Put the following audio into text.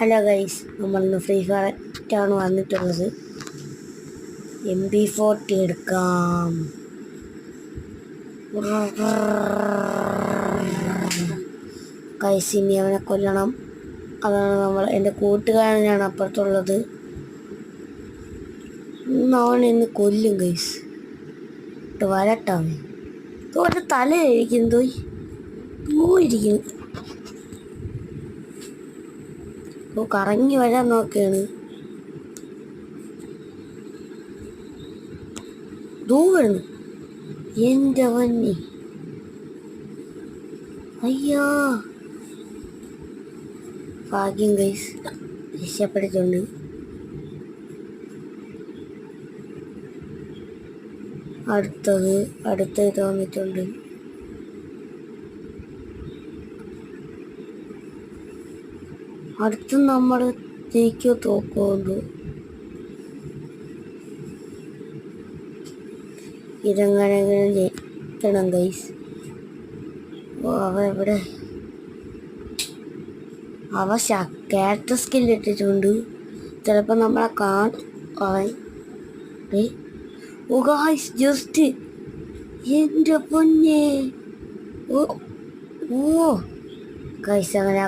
Hello guys, നമ്മളിന്ന് free ഫയറാണ് വന്നിട്ടുള്ളത്. MP40 എടുക്കാം. ഗൈസ്, ഇനി അവനെ കൊല്ലണം. അതാണ് എൻ്റെ കൂട്ടുകാരനാണ് അപ്പുറത്തുള്ളത്. അവൻ എന്നെ കൊല്ലും ഗൈസ്. വരട്ടാവേ തോട്ട് തല ഇരിക്കുന്നു. പോയിരിക്കുന്നു. കറങ്ങി വരാൻ നോക്കുകയാണ്. ദൂരം എൻ്റെ വന്നി. അയ്യോ, ഭാഗ്യം ഗൈസ്, രക്ഷപ്പെട്ടിട്ടുണ്ട്. അടുത്തത് തോന്നിട്ടുണ്ട്. അടുത്ത് നമ്മൾ ജയിക്കോ തോക്കുമോ? ഇതെങ്ങനെങ്കിലും ജയിക്കണം ഗൈസ്. അവ എവിടെ? അവ ക്യാരക്ടർ സ്കിൽ ഇട്ടിട്ടുണ്ട്. ചിലപ്പോൾ നമ്മളെ അവൻ ഓ ഗൈസ്, ജസ്റ്റ് എൻ്റെ പൊന്നെ. ഓ ഗൈസ്, അങ്ങനെ